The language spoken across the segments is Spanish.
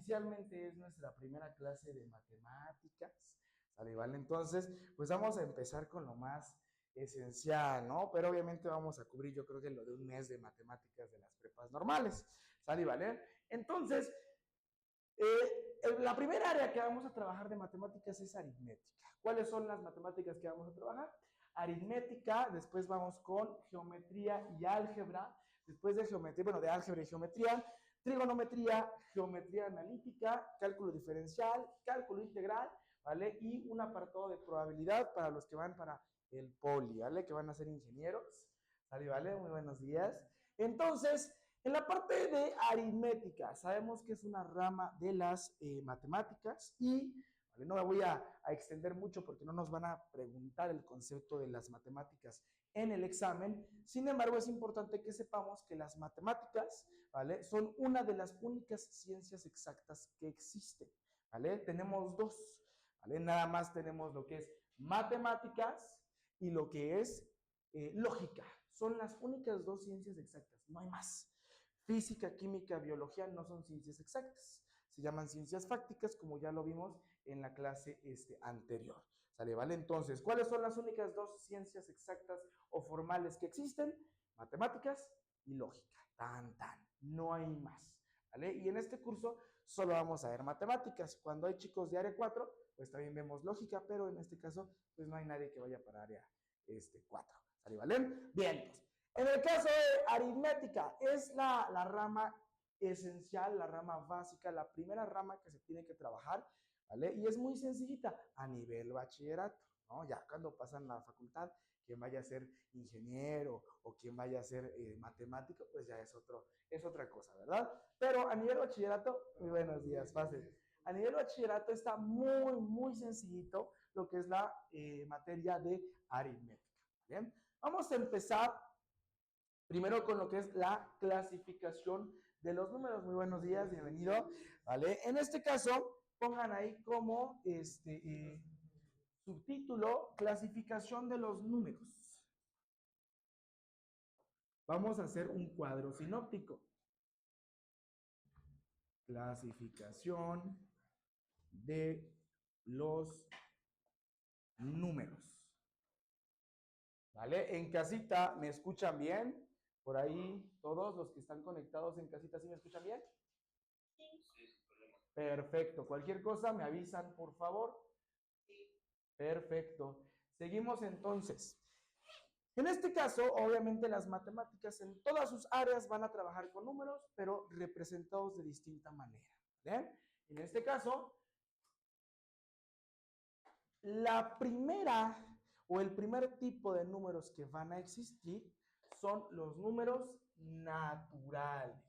oficialmente es nuestra primera clase de matemáticas, ¿sale? ¿Vale? Entonces, pues vamos a empezar con lo más esencial, ¿no? Pero obviamente vamos a cubrir, yo creo que lo de un mes de matemáticas de las prepas normales, ¿sale? ¿Vale? Entonces, la primera área que vamos a trabajar de matemáticas es aritmética. ¿Cuáles son las matemáticas que vamos a trabajar? Aritmética, después vamos con geometría y álgebra, después de geometría, bueno, de álgebra y geometría, trigonometría, geometría analítica, cálculo diferencial, cálculo integral, ¿vale? Y un apartado de probabilidad para los que van para el poli, ¿vale? Que van a ser ingenieros, ¿vale? ¿Vale? Muy buenos días. Entonces, en la parte de aritmética, sabemos que es una rama de las matemáticas y ¿vale? No me voy a extender mucho porque no nos van a preguntar el concepto de las matemáticas en el examen. Sin embargo, es importante que sepamos que las matemáticas, ¿vale? Son una de las únicas ciencias exactas que existen, ¿vale? Tenemos dos, ¿vale? Nada más tenemos lo que es matemáticas y lo que es lógica. Son las únicas dos ciencias exactas, no hay más. Física, química, biología no son ciencias exactas. Se llaman ciencias fácticas, como ya lo vimos en la clase anterior. ¿Sale? ¿Vale? Entonces, ¿cuáles son las únicas dos ciencias exactas o formales que existen? Matemáticas y lógica. Tan, tan. No hay más. ¿Vale? Y en este curso solo vamos a ver matemáticas. Cuando hay chicos de área 4, pues también vemos lógica, pero en este caso, pues no hay nadie que vaya para área 4. ¿Sale? ¿Vale? Bien, pues. En el caso de aritmética, es la rama esencial, la rama básica, la primera rama que se tiene que trabajar, ¿vale? Y es muy sencillita a nivel bachillerato, ¿no? Ya cuando pasan la facultad, quien vaya a ser ingeniero o quien vaya a ser matemático, pues ya es otra cosa, ¿verdad? Pero a nivel bachillerato, muy buenos días, fácil. A nivel bachillerato está muy, muy sencillito lo que es la materia de aritmética, ¿bien? Vamos a empezar primero con lo que es la clasificación de los números. Muy buenos días, bienvenido. ¿Vale? En este caso, pongan ahí como subtítulo, clasificación de los números. Vamos a hacer un cuadro sinóptico. Clasificación de los números. ¿Vale? En casita, ¿me escuchan bien? Por ahí, todos los que están conectados en casita, ¿sí me escuchan bien? Sí. Perfecto. Cualquier cosa, me avisan, por favor. Sí. Perfecto. Seguimos entonces. En este caso, obviamente las matemáticas en todas sus áreas van a trabajar con números, pero representados de distinta manera. ¿Bien? En este caso, la primera o el primer tipo de números que van a existir son los números naturales.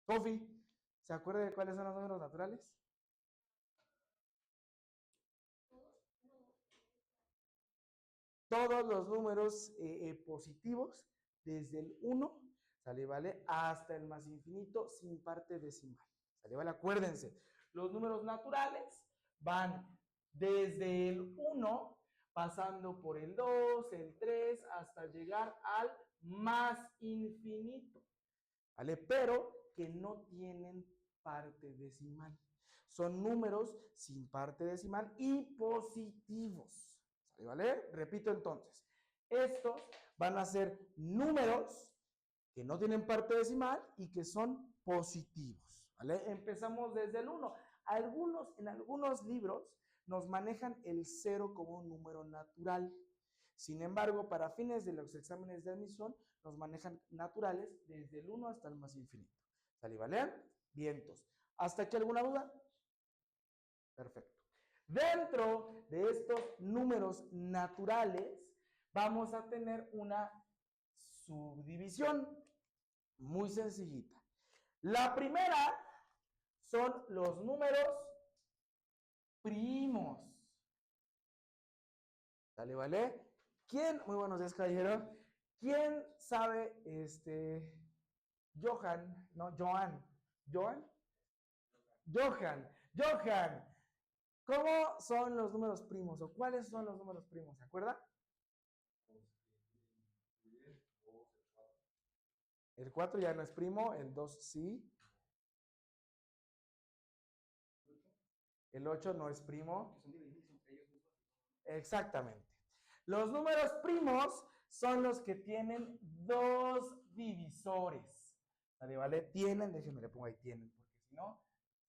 Kofi, ¿se acuerda de cuáles son los números naturales? Todos los números positivos, desde el 1, ¿sale? ¿Vale? Hasta el más infinito sin parte decimal. ¿Sale? ¿Vale? Acuérdense, los números naturales van desde el 1, pasando por el 2, el 3, hasta llegar al más infinito. ¿Vale? Pero que no tienen parte decimal. Son números sin parte decimal y positivos. ¿Vale? Repito entonces, estos van a ser números que no tienen parte decimal y que son positivos, ¿vale? Empezamos desde el 1. En algunos libros nos manejan el 0 como un número natural. Sin embargo, para fines de los exámenes de admisión, nos manejan naturales desde el 1 hasta el más infinito. ¿Sale? ¿Vale? Vientos. ¿Hasta aquí alguna duda? Perfecto. Dentro de estos números naturales vamos a tener una subdivisión muy sencillita. La primera son los números primos. ¿Sale, vale? ¿Quién? Muy buenos días, caballero. ¿Quién sabe Johan? No, Joan. ¿Johan? Johan. ¿Cómo son los números primos o cuáles son los números primos? ¿Se acuerda? El 4 ya no es primo, el 2 sí. El 8 no es primo. Exactamente. Los números primos son los que tienen dos divisores. ¿Vale? Tienen, déjenme le pongo ahí tienen, porque si no,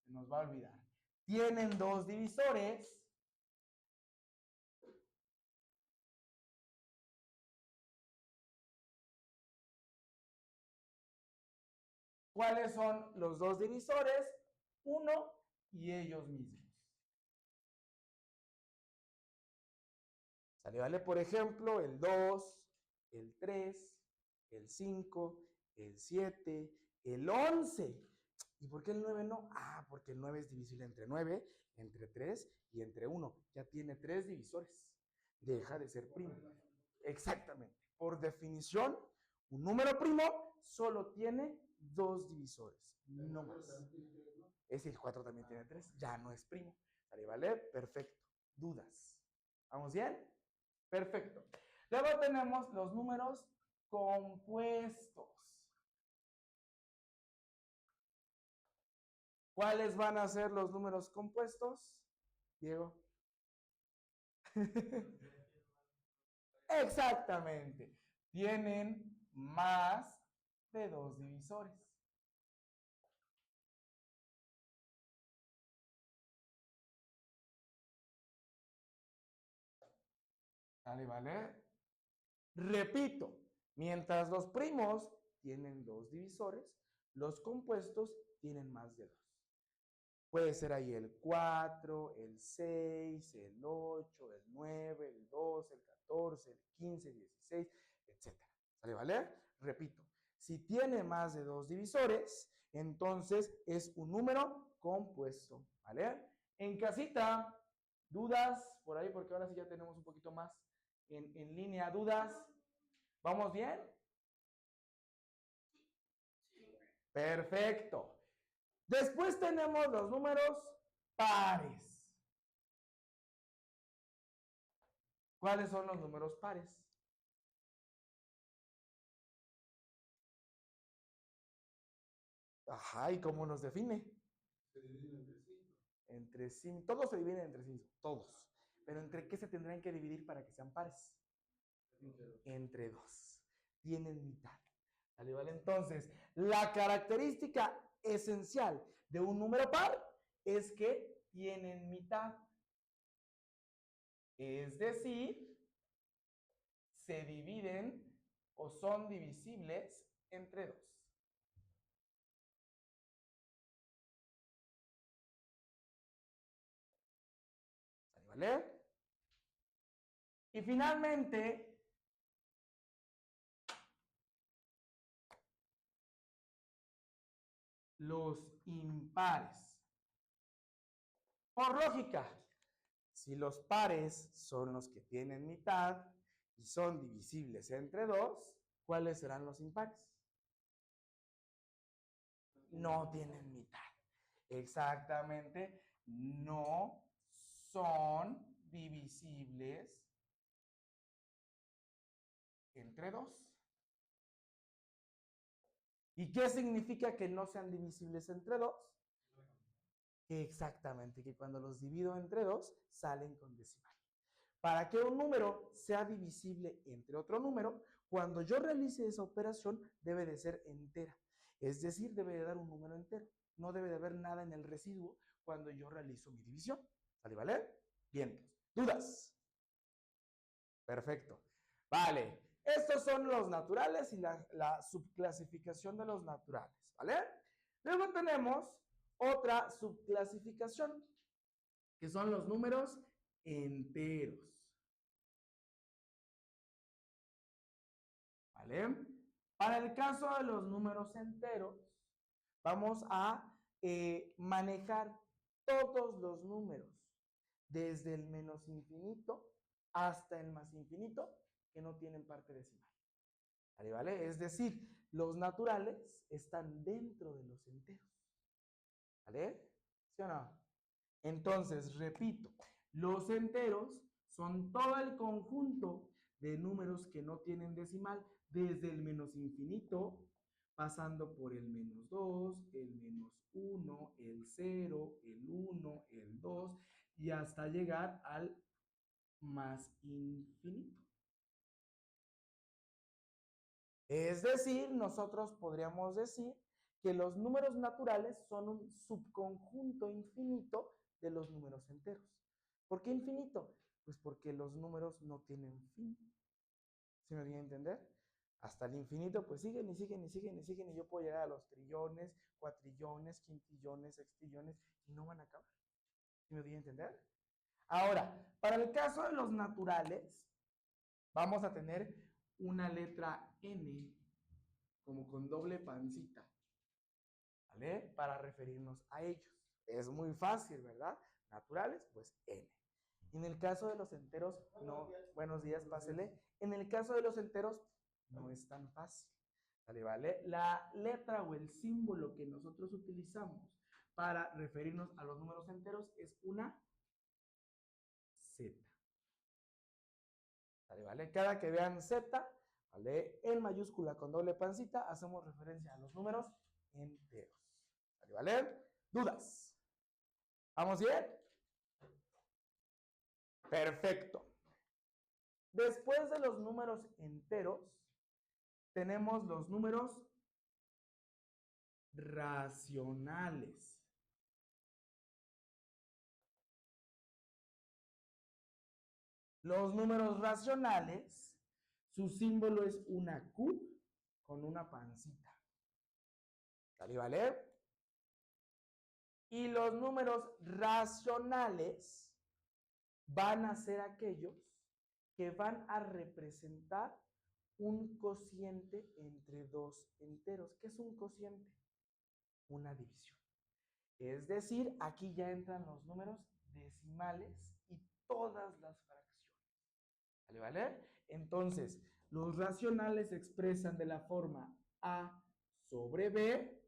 se nos va a olvidar. Tienen dos divisores. ¿Cuáles son los dos divisores? 1 y ellos mismos. ¿Sale? ¿Vale? Por ejemplo, el 2, el 3, el 5, el 7, el 11. ¿Y por qué el 9 no? Ah, porque el 9 es divisible entre 9, entre 3 y entre 1. Ya tiene 3 divisores. Deja de ser primo. Exactamente. Por definición, un número primo solo tiene 2 divisores, no más. Es el 4 también tiene 3, ya no es primo. ¿Sale? ¿Vale? Perfecto. ¿Dudas? ¿Vamos bien? Perfecto. Luego tenemos los números compuestos. ¿Cuáles van a ser los números compuestos, Diego? Exactamente. Tienen más de 2 divisores. ¿Vale? ¿Vale? Repito, mientras los primos tienen 2 divisores, los compuestos tienen más de 2. Puede ser ahí el 4, el 6, el 8, el 9, el 12, el 14, el 15, el 16, etc. ¿Sale? ¿Vale? Repito, si tiene más de 2 divisores, entonces es un número compuesto. ¿Vale? En casita, dudas por ahí, porque ahora sí ya tenemos un poquito más en línea. ¿Dudas? ¿Vamos bien? Perfecto. Después tenemos los números pares. ¿Cuáles son los números pares? Ajá, ¿y cómo nos define? Se dividen entre sí. Entre sí, todos se dividen entre sí, todos. Pero ¿entre qué se tendrán que dividir para que sean pares? Entre dos. Tienen mitad. ¿Vale? ¿Vale? Entonces, la característica esencial de un número par es que tienen mitad. Es decir, se dividen o son divisibles entre dos. ¿Vale? Y finalmente, los impares. Por lógica, si los pares son los que tienen mitad y son divisibles entre dos, ¿cuáles serán los impares? No tienen mitad. Exactamente, no son divisibles entre dos. ¿Y qué significa que no sean divisibles entre dos? Exactamente, que cuando los divido entre dos, salen con decimal. Para que un número sea divisible entre otro número, cuando yo realice esa operación, debe de ser entera. Es decir, debe de dar un número entero. No debe de haber nada en el residuo cuando yo realizo mi división. ¿Vale? ¿Vale? Bien. ¿Dudas? Perfecto. Vale. Estos son los naturales y la subclasificación de los naturales. ¿Vale? Luego tenemos otra subclasificación, que son los números enteros. ¿Vale? Para el caso de los números enteros, vamos a manejar todos los números, desde el menos infinito hasta el más infinito, que no tienen parte decimal. ¿Vale? ¿Vale? Es decir, los naturales están dentro de los enteros. ¿Vale? ¿Sí o no? Entonces, repito, los enteros son todo el conjunto de números que no tienen decimal, desde el menos infinito, pasando por el menos 2, el menos 1, el 0, el 1, el 2, y hasta llegar al más infinito. Es decir, nosotros podríamos decir que los números naturales son un subconjunto infinito de los números enteros. ¿Por qué infinito? Pues porque los números no tienen fin. ¿Sí me voy a entender? Hasta el infinito, pues siguen y siguen y siguen y siguen, y yo puedo llegar a los trillones, cuatrillones, quintillones, sextillones, y no van a acabar. ¿Sí me voy a entender? Ahora, para el caso de los naturales, vamos a tener una letra N como con doble pancita, ¿vale? Para referirnos a ellos. Es muy fácil, ¿verdad? Naturales, pues N. En el caso de los enteros, no. Buenos días, pásele. En el caso de los enteros, no es tan fácil. ¿Vale? ¿Vale? La letra o el símbolo que nosotros utilizamos para referirnos a los números enteros es una Z. ¿Vale? ¿Vale? Cada que vean Z, ¿vale? En mayúscula con doble pancita, hacemos referencia a los números enteros. ¿Vale? ¿Vale? ¿Dudas? ¿Vamos bien? Perfecto. Después de los números enteros, tenemos los números racionales. Los números racionales, su símbolo es una Q con una pancita. ¿Vale? ¿Vale? Y los números racionales van a ser aquellos que van a representar un cociente entre dos enteros. ¿Qué es un cociente? Una división. Es decir, aquí ya entran los números decimales y todas las fracciones. ¿Vale? ¿Vale? Entonces, los racionales se expresan de la forma A sobre B,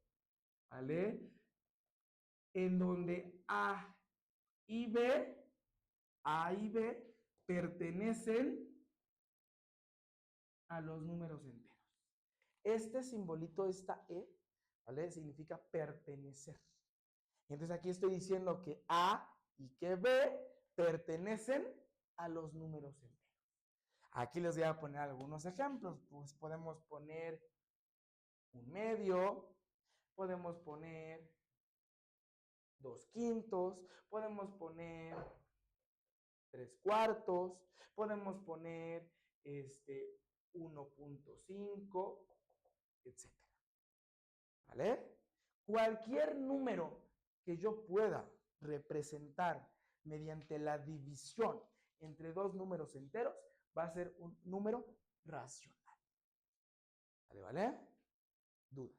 ¿vale? En donde A y B pertenecen a los números enteros. Este simbolito, esta E, ¿vale? Significa pertenecer. Entonces aquí estoy diciendo que A y que B pertenecen a los números enteros. Aquí les voy a poner algunos ejemplos. Pues podemos poner un medio, podemos poner 2/5, podemos poner 3/4, podemos poner 1.5, etc. ¿Vale? Cualquier número que yo pueda representar mediante la división entre dos números enteros va a ser un número racional. ¿Vale? ¿Vale? Dudas.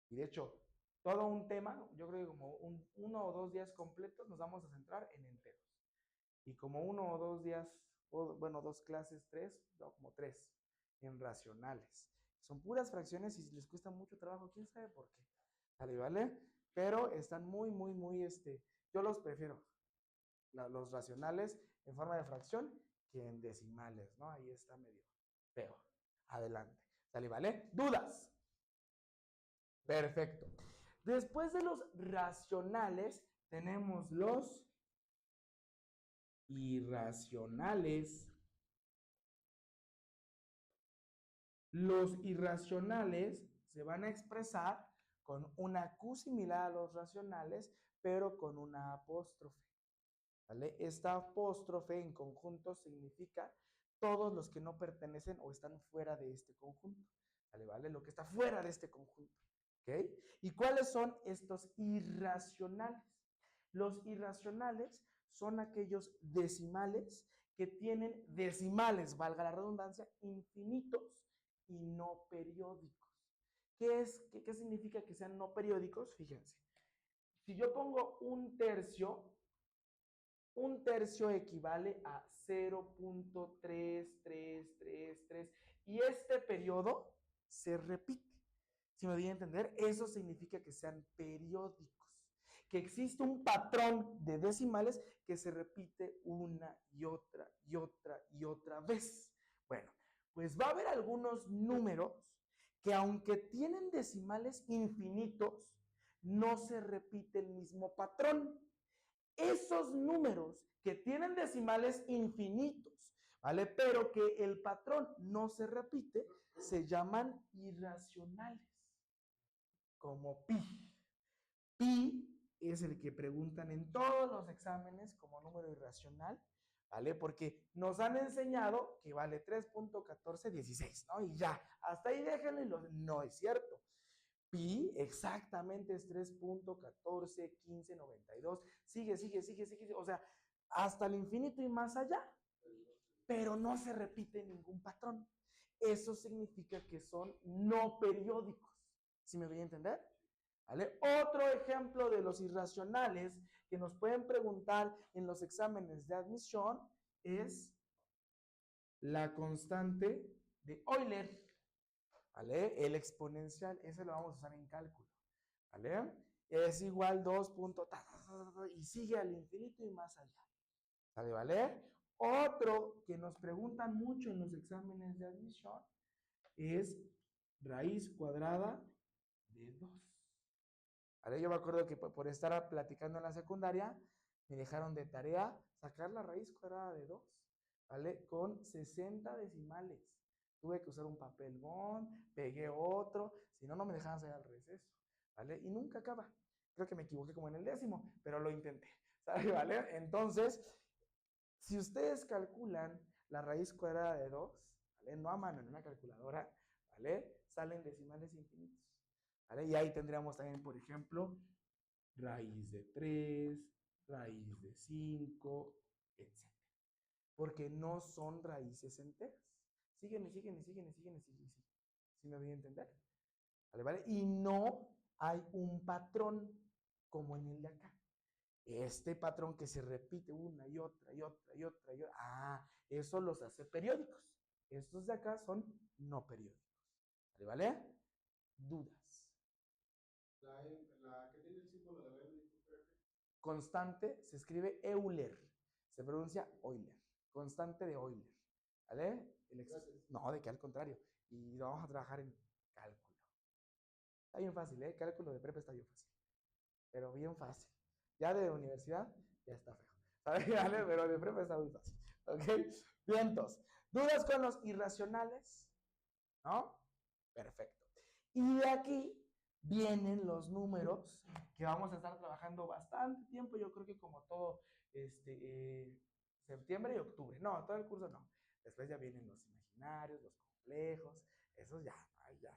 Y de hecho, todo un tema, yo creo que como 1 o 2 días completos nos vamos a centrar en enteros. Y como 1 o 2 días, bueno, 2 clases, 3, no, como 3, en racionales. Son puras fracciones y les cuesta mucho trabajo, quién sabe por qué. ¿Vale? ¿Vale? Pero están muy, yo los prefiero, los racionales en forma de fracción que en decimales, ¿no? Ahí está medio feo. Adelante. ¿Sale? ¿Vale? ¿Dudas? Perfecto. Después de los racionales, tenemos los irracionales. Los irracionales se van a expresar con una Q similar a los racionales, pero con una apóstrofe. ¿Vale? Esta apóstrofe en conjunto significa todos los que no pertenecen o están fuera de este conjunto. ¿Vale? ¿Vale? Lo que está fuera de este conjunto. ¿Ok? ¿Y cuáles son estos irracionales? Los irracionales son aquellos decimales que tienen decimales, valga la redundancia, infinitos y no periódicos. ¿Qué significa que sean no periódicos? Fíjense. Si yo pongo un tercio equivale a 0.3333 y este periodo se repite. Si me doy a entender, eso significa que sean periódicos, que existe un patrón de decimales que se repite una y otra y otra y otra vez. Bueno, pues va a haber algunos números que aunque tienen decimales infinitos, no se repite el mismo patrón. Esos números que tienen decimales infinitos, ¿vale? Pero que el patrón no se repite, se llaman irracionales, como pi. Pi es el que preguntan en todos los exámenes como número irracional, ¿vale? Porque nos han enseñado que vale 3.1416, ¿no? Y ya, hasta ahí déjenlo y no es cierto. Pi exactamente es 3.141592. Sigue, o sea, hasta el infinito y más allá, pero no se repite ningún patrón. Eso significa que son no periódicos. ¿Sí me voy a entender? ¿Vale? Otro ejemplo de los irracionales que nos pueden preguntar en los exámenes de admisión es la constante de Euler, ¿vale? El exponencial, ese lo vamos a usar en cálculo, ¿vale? Es igual 2. Y sigue al infinito y más allá, ¿vale? ¿Vale? Otro que nos preguntan mucho en los exámenes de admisión es raíz cuadrada de 2. ¿Vale? Yo me acuerdo que por estar platicando en la secundaria, me dejaron de tarea sacar la raíz cuadrada de 2, ¿vale? Con 60 decimales. Tuve que usar un papel bond, pegué otro, si no, no me dejaban salir al receso, ¿vale? Y nunca acaba. Creo que me equivoqué como en el 10º, pero lo intenté, ¿vale? Entonces, si ustedes calculan la raíz cuadrada de 2, ¿vale? No a mano, en una calculadora, ¿vale? Salen decimales infinitos, ¿vale? Y ahí tendríamos también, por ejemplo, raíz de 3, raíz de 5, etc. Porque no son raíces enteras. Sígueme. ¿Sí me voy a entender? ¿Vale, vale? Y no hay un patrón como en el de acá. Este patrón que se repite una y otra. Eso los hace periódicos. Estos de acá son no periódicos. ¿Vale? ¿Vale? ¿Dudas? La que tiene el símbolo de verde, constante se escribe Euler, se pronuncia Euler, constante de Euler, ¿vale? No, de que al contrario, y vamos a trabajar en cálculo. Está bien fácil, ¿eh? Cálculo de prepa está bien fácil, pero bien fácil. Ya de universidad, ya está feo, ¿sabes? ¿Vale? Pero de prepa está muy fácil, ¿ok? Vientos. ¿Dudas con los irracionales? ¿No? Perfecto. Y de aquí vienen los números que vamos a estar trabajando bastante tiempo, yo creo que como todo septiembre y octubre. No, todo el curso no. Después ya vienen los imaginarios, los complejos, esos ya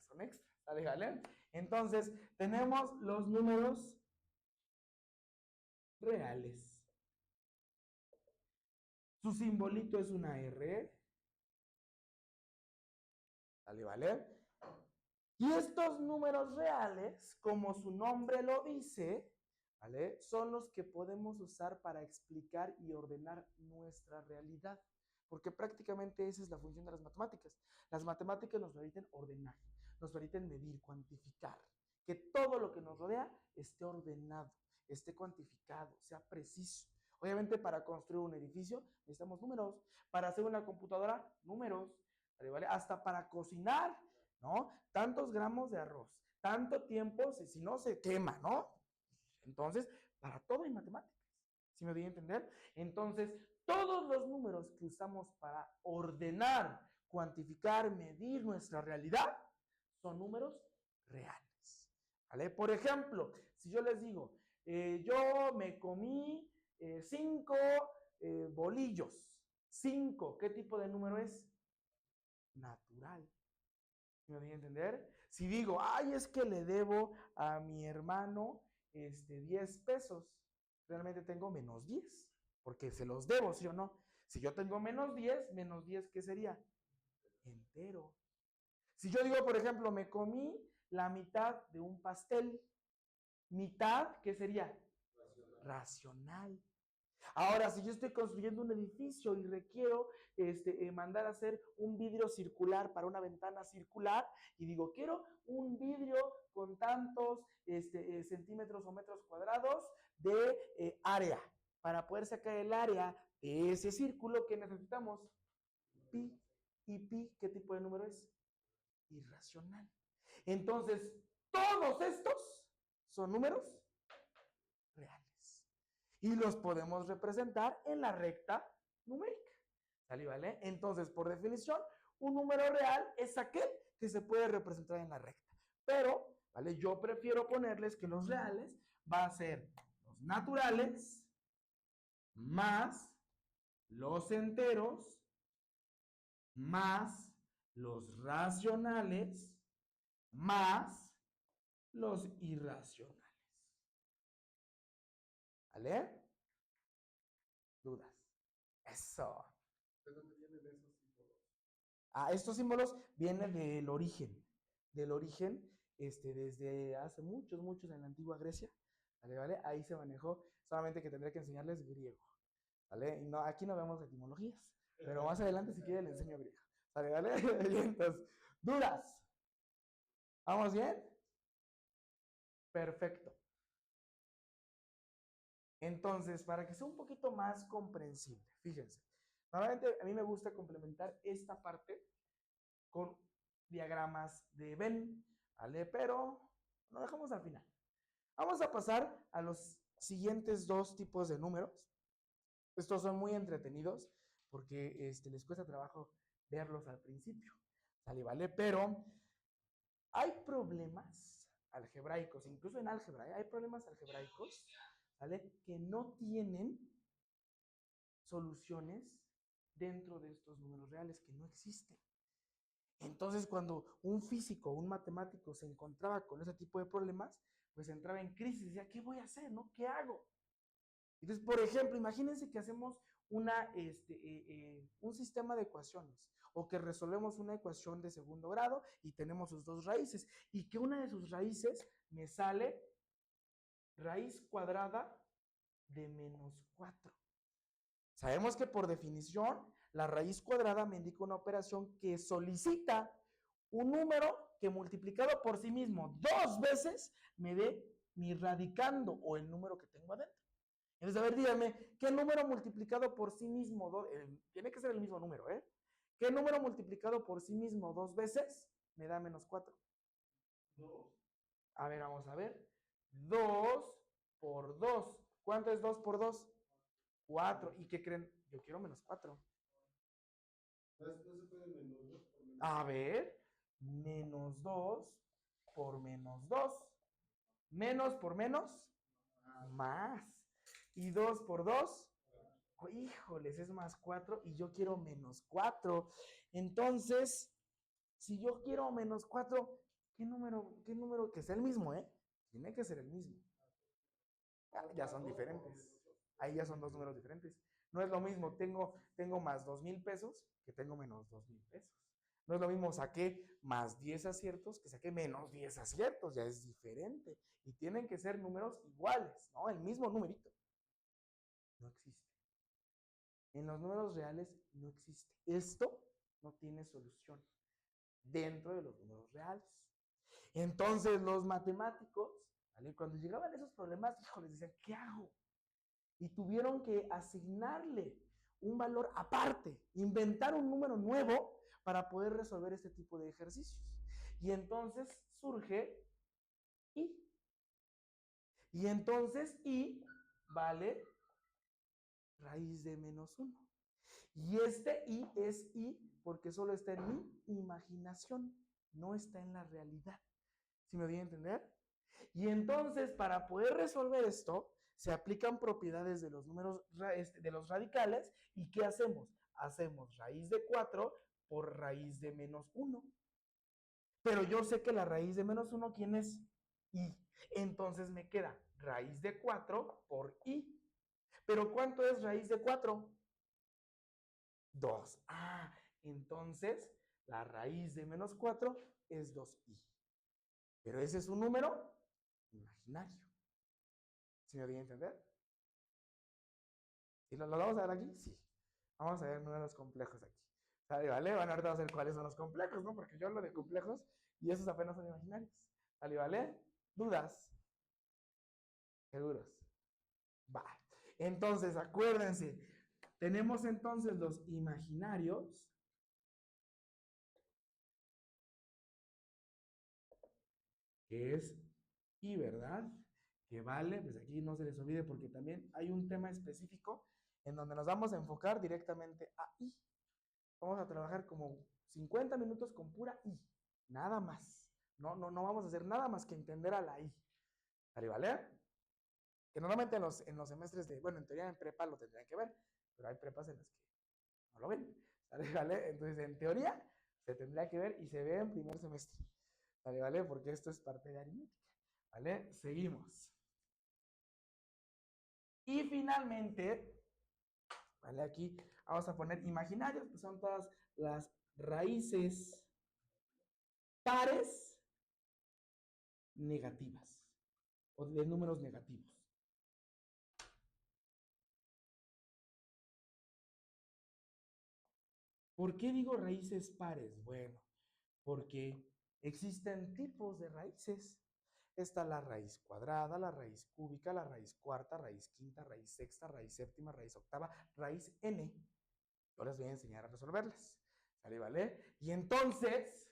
son extras, ¿sale? ¿Vale? Entonces, tenemos los números reales. Su simbolito es una R. ¿Sale? ¿Vale? Y estos números reales, como su nombre lo dice, ¿vale? Son los que podemos usar para explicar y ordenar nuestra realidad. Porque prácticamente esa es la función de las matemáticas. Las matemáticas nos permiten ordenar, nos permiten medir, cuantificar. Que todo lo que nos rodea esté ordenado, esté cuantificado, sea preciso. Obviamente para construir un edificio necesitamos números. Para hacer una computadora, números. ¿Vale? Hasta para cocinar, ¿no? Tantos gramos de arroz, tanto tiempo, si no se quema, ¿no? Entonces, para todo hay matemáticas, ¿sí me voy a entender? Entonces, todos los números que usamos para ordenar, cuantificar, medir nuestra realidad, son números reales, ¿vale? Por ejemplo, si yo les digo, yo me comí 5 bolillos, 5, ¿qué tipo de número es? Natural. ¿Me voy a entender? Si digo, ay, es que le debo a mi hermano 10 pesos, realmente tengo menos 10, porque se los debo, ¿sí o no? Si yo tengo menos 10, ¿qué sería? Entero. Si yo digo, por ejemplo, me comí la mitad de un pastel, mitad, ¿qué sería? Racional. Ahora, si yo estoy construyendo un edificio y requiero mandar a hacer un vidrio circular para una ventana circular, y digo, quiero un vidrio con tantos centímetros o metros cuadrados de área. Para poder sacar el área de ese círculo, ¿qué necesitamos? Pi. ¿Y pi qué tipo de número es? Irracional. Entonces, todos estos son números reales. Y los podemos representar en la recta numérica. ¿Sale, vale? Entonces, por definición, un número real es aquel que se puede representar en la recta. Pero, ¿vale? Yo prefiero ponerles que los reales va a ser los naturales más los enteros más los racionales más los irracionales. ¿Vale? ¿Dudas? Eso. ¿De dónde vienen esos símbolos? Estos símbolos vienen del origen. Del origen, desde hace muchos en la antigua Grecia. ¿Vale? Ahí se manejó, solamente que tendría que enseñarles griego. ¿Vale? Y no, aquí no vemos etimologías, pero más adelante si quiere le enseño griego. ¿Vale? ¿Vale? Entonces, ¿dudas? ¿Vamos bien? Perfecto. Entonces, para que sea un poquito más comprensible, fíjense, normalmente a mí me gusta complementar esta parte con diagramas de Venn, ¿vale? Pero lo dejamos al final. Vamos a pasar a los siguientes dos tipos de números. Estos son muy entretenidos porque les cuesta trabajo verlos al principio, ¿sale? ¿Vale? Pero hay problemas algebraicos, incluso en álgebra, hay problemas algebraicos, ¿vale? Que no tienen soluciones dentro de estos números reales, que no existen. Entonces, cuando un físico, un matemático se encontraba con ese tipo de problemas, pues entraba en crisis, decía, ¿qué voy a hacer? ¿No? ¿Qué hago? Entonces, por ejemplo, imagínense que hacemos un sistema de ecuaciones o que resolvemos una ecuación de segundo grado y tenemos sus dos raíces y que una de sus raíces me sale raíz cuadrada de -4. Sabemos que por definición la raíz cuadrada me indica una operación que solicita un número que multiplicado por sí mismo 2 veces me dé mi radicando o el número que tengo adentro. Entonces, a ver, díganme, ¿qué número multiplicado por sí mismo, tiene que ser el mismo número, ¿eh? ¿Qué número multiplicado por sí mismo 2 veces me da -4? 2. A ver, vamos a ver. 2 por 2. ¿Cuánto es 2 por 2? 4. ¿Y qué creen? Yo quiero -4. No se puede menos 2 por menos. A ver, -2 por -2. Menos por menos, más. Y 2 por 2, híjoles, es +4 y yo quiero -4. Entonces, si yo quiero -4, ¿qué número? Que sea el mismo, ¿eh? Tiene que ser el mismo. Ya son diferentes. Ahí ya son dos números diferentes. No es lo mismo, tengo más 2,000 pesos que tengo menos 2,000 pesos. No es lo mismo, saqué más 10 aciertos que saqué menos 10 aciertos. Ya es diferente. Y tienen que ser números iguales, ¿no? El mismo numerito. No existe. En los números reales no existe. Esto no tiene solución dentro de los números reales. Entonces, los matemáticos, ¿vale? Cuando llegaban esos problemas, híjoles, decían, ¿qué hago? Y tuvieron que asignarle un valor aparte, inventar un número nuevo para poder resolver este tipo de ejercicios. Y entonces surge I. Y entonces I vale raíz de -1. Y este I es I porque solo está en mi imaginación, no está en la realidad. ¿Sí me voy a entender? Y entonces, para poder resolver esto, se aplican propiedades de los números, de los radicales. ¿Y qué hacemos? Hacemos raíz de 4 por raíz de -1. Pero yo sé que la raíz de -1, ¿quién es? I. Entonces me queda raíz de 4 por I. ¿Pero cuánto es raíz de 4? 2. Entonces la raíz de -4 es 2i. Pero ese es un número imaginario. ¿Sí me voy a entender? ¿Y lo vamos a ver aquí? Sí. Vamos a ver números complejos aquí. ¿Sale, vale? Van a ahorita a ver cuáles son los complejos, ¿no? Porque yo hablo de complejos y esos apenas son imaginarios. ¿Sale, vale? ¿Dudas? ¿Seguros? Va. Entonces, acuérdense, tenemos entonces los imaginarios que es I, ¿verdad? Que vale, pues aquí no se les olvide porque también hay un tema específico en donde nos vamos a enfocar directamente a I. Vamos a trabajar como 50 minutos con pura I, nada más. No vamos a hacer nada más que entender a la I. ¿Vale? Que normalmente en los semestres de, bueno, en teoría en prepa lo tendrían que ver, pero hay prepas en las que no lo ven. ¿Vale? Entonces, en teoría, se tendría que ver y se ve en primer semestre. ¿Vale? Porque esto es parte de aritmética. ¿Vale? Seguimos. Y finalmente, ¿vale? Aquí vamos a poner imaginarios, que son todas las raíces pares negativas o de números negativos. ¿Por qué digo raíces pares? Bueno, porque existen tipos de raíces. Está la raíz cuadrada, la raíz cúbica, la raíz cuarta, raíz quinta, raíz sexta, raíz séptima, raíz octava, raíz n. Yo les voy a enseñar a resolverlas. ¿Sale, vale? Y entonces,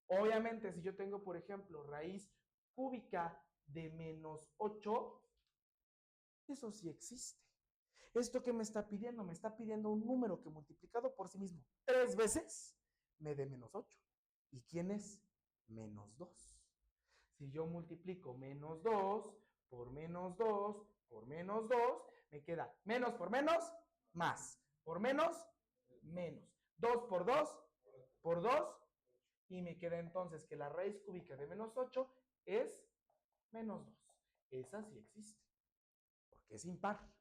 obviamente, si yo tengo, por ejemplo, raíz cúbica de menos 8, eso sí existe. ¿Esto qué me está pidiendo? Me está pidiendo un número que multiplicado por sí mismo 3 veces me dé menos 8. ¿Y quién es? Menos 2. Si yo multiplico menos 2 por menos 2 por menos 2, me queda menos por menos, más. Por menos, menos. 2 por 2. Y me queda entonces que la raíz cúbica de menos 8 es menos 2. Esa sí existe, porque es impar.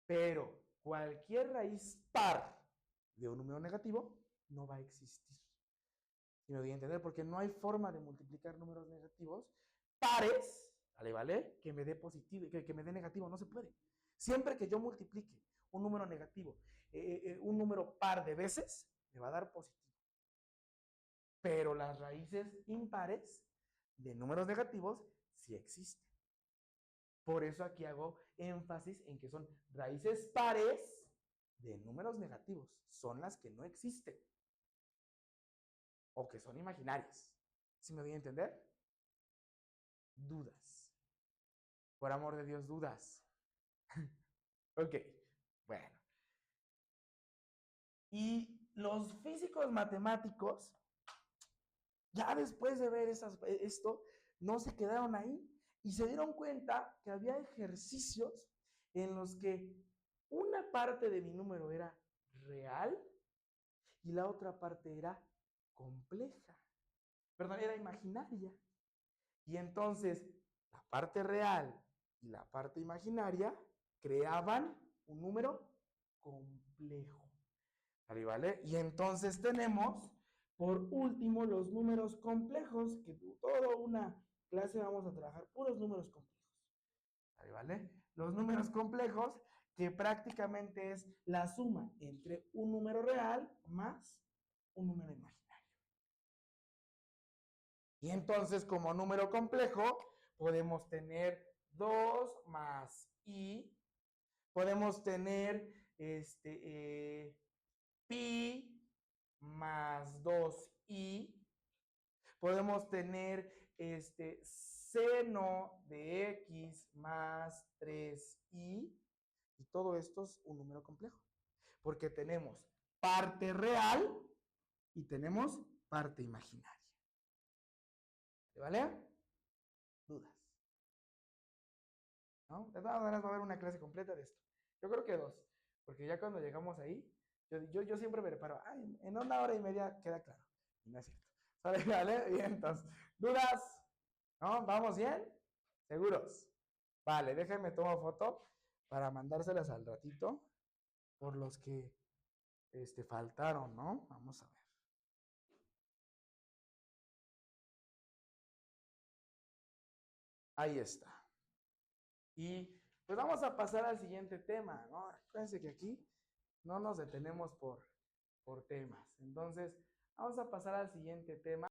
Pero cualquier raíz par de un número negativo no va a existir. ¿Sí me voy a entender? Porque no hay forma de multiplicar números negativos pares, ¿vale? Que me dé positivo, que me dé negativo, no se puede. Siempre que yo multiplique un número negativo, un número par de veces, me va a dar positivo. Pero las raíces impares de números negativos sí existen. Por eso aquí hago énfasis en que son raíces pares de números negativos. Son las que no existen. O que son imaginarias. ¿Sí me voy a entender? Dudas. Por amor de Dios, dudas. Ok, bueno. Y los físicos matemáticos, ya después de ver esto, no se quedaron ahí y se dieron cuenta que había ejercicios en los que una parte de mi número era real y la otra parte era compleja. Perdón, era imaginaria. Y entonces la parte real y la parte imaginaria creaban un número complejo. ¿Vale? Y entonces tenemos, por último, los números complejos, que toda una clase vamos a trabajar puros números complejos. ¿Vale? Los números complejos, que prácticamente es la suma entre un número real más un número imaginario. Y entonces, como número complejo, podemos tener 2 más i, podemos tener pi más 2i, podemos tener seno de x más 3i, y todo esto es un número complejo, porque tenemos parte real y tenemos parte imaginaria. ¿Vale? ¿Dudas? ¿No? De todas maneras va a haber una clase completa de esto. Yo creo que 2, porque ya cuando llegamos ahí, yo siempre me preparo, en 1 hora y media queda claro. Y no es cierto. ¿Sale? ¿Vale? Bien, entonces, ¿dudas? ¿No? ¿Vamos bien? ¿Seguros? Vale, déjenme tomar foto para mandárselas al ratito por los que faltaron, ¿no? Vamos a ver. Ahí está. Y pues vamos a pasar al siguiente tema, ¿no? Acuérdense que aquí no nos detenemos por temas. Entonces, vamos a pasar al siguiente tema.